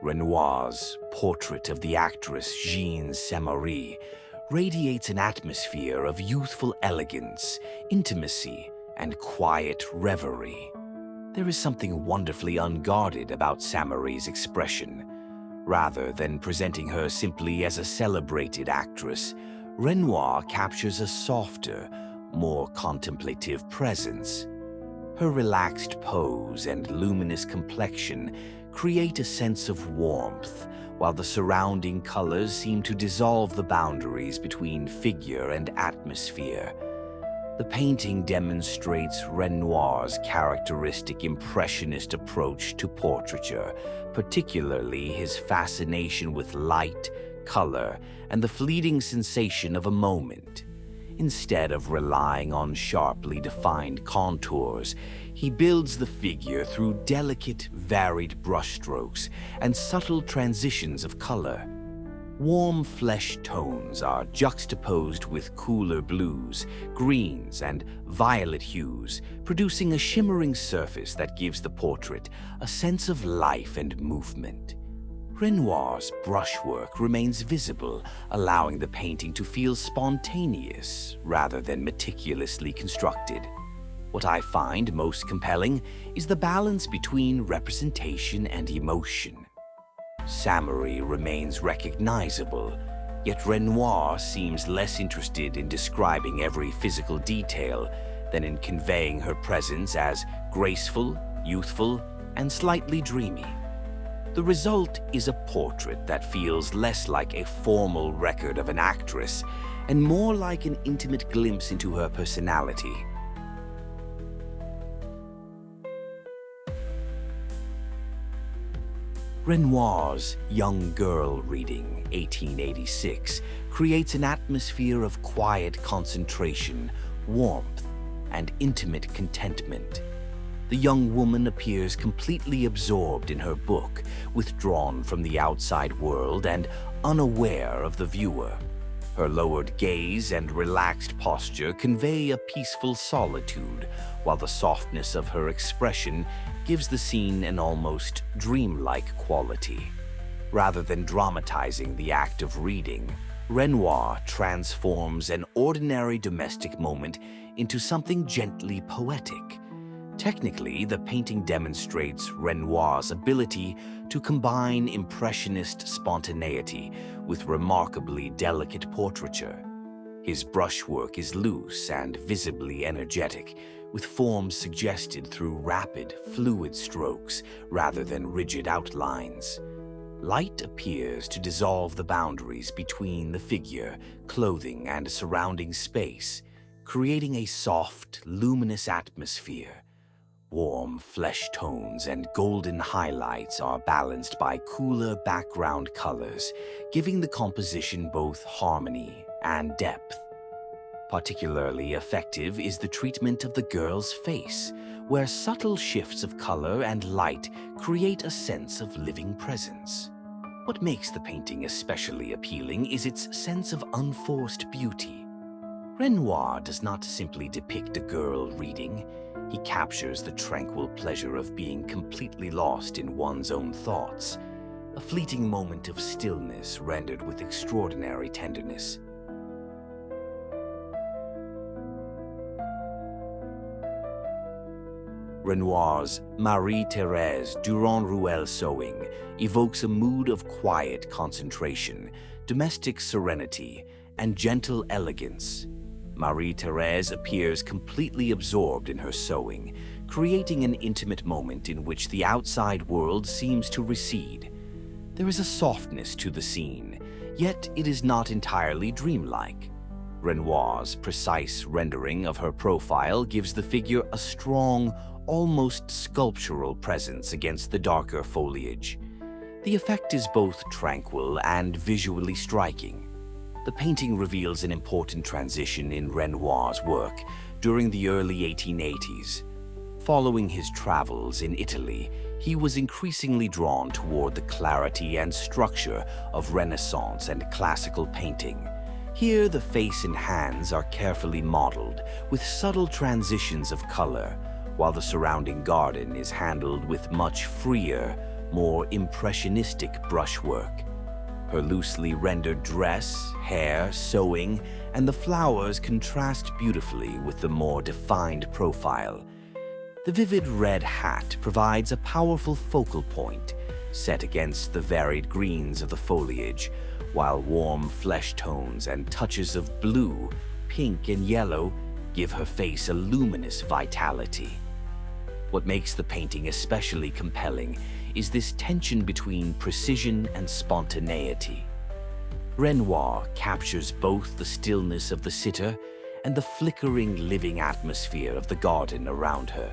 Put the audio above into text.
Renoir's portrait of the actress Jeanne Samary radiates an atmosphere of youthful elegance, intimacy, and quiet reverie. There is something wonderfully unguarded about Samary's expression. Rather than presenting her simply as a celebrated actress, Renoir captures a softer, more contemplative presence. Her relaxed pose and luminous complexion create a sense of warmth, while the surrounding colors seem to dissolve the boundaries between figure and atmosphere. The painting demonstrates Renoir's characteristic Impressionist approach to portraiture, particularly his fascination with light, color, and the fleeting sensation of a moment. Instead of relying on sharply defined contours, he builds the figure through delicate, varied brushstrokes and subtle transitions of color. Warm flesh tones are juxtaposed with cooler blues, greens, and violet hues, producing a shimmering surface that gives the portrait a sense of life and movement. Renoir's brushwork remains visible, allowing the painting to feel spontaneous rather than meticulously constructed. What I find most compelling is the balance between representation and emotion. Samary remains recognizable, yet Renoir seems less interested in describing every physical detail than in conveying her presence as graceful, youthful, and slightly dreamy. The result is a portrait that feels less like a formal record of an actress and more like an intimate glimpse into her personality. Renoir's Young Girl reading, 1886, creates an atmosphere of quiet concentration, warmth, and intimate contentment. The young woman appears completely absorbed in her book, withdrawn from the outside world and unaware of the viewer. Her lowered gaze and relaxed posture convey a peaceful solitude, while the softness of her expression gives the scene an almost dreamlike quality. Rather than dramatizing the act of reading, Renoir transforms an ordinary domestic moment into something gently poetic. Technically, the painting demonstrates Renoir's ability to combine Impressionist spontaneity with remarkably delicate portraiture. His brushwork is loose and visibly energetic, with forms suggested through rapid, fluid strokes rather than rigid outlines. Light appears to dissolve the boundaries between the figure, clothing, and surrounding space, creating a soft, luminous atmosphere. Warm flesh tones and golden highlights are balanced by cooler background colors, giving the composition both harmony and depth. Particularly effective is the treatment of the girl's face, where subtle shifts of color and light create a sense of living presence. What makes the painting especially appealing is its sense of unforced beauty. Renoir does not simply depict a girl reading. He captures the tranquil pleasure of being completely lost in one's own thoughts, a fleeting moment of stillness rendered with extraordinary tenderness. Renoir's Marie-Thérèse Durand-Ruel Sewing evokes a mood of quiet concentration, domestic serenity, and gentle elegance. Marie-Thérèse appears completely absorbed in her sewing, creating an intimate moment in which the outside world seems to recede. There is a softness to the scene, yet it is not entirely dreamlike. Renoir's precise rendering of her profile gives the figure a strong, almost sculptural presence against the darker foliage. The effect is both tranquil and visually striking. The painting reveals an important transition in Renoir's work during the early 1880s. Following his travels in Italy, he was increasingly drawn toward the clarity and structure of Renaissance and classical painting. Here, the face and hands are carefully modeled, with subtle transitions of color, while the surrounding garden is handled with much freer, more impressionistic brushwork. Her loosely rendered dress, hair, sewing, and the flowers contrast beautifully with the more defined profile. The vivid red hat provides a powerful focal point, set against the varied greens of the foliage, while warm flesh tones and touches of blue, pink, and yellow give her face a luminous vitality. What makes the painting especially compelling is this tension between precision and spontaneity. Renoir captures both the stillness of the sitter and the flickering living atmosphere of the garden around her.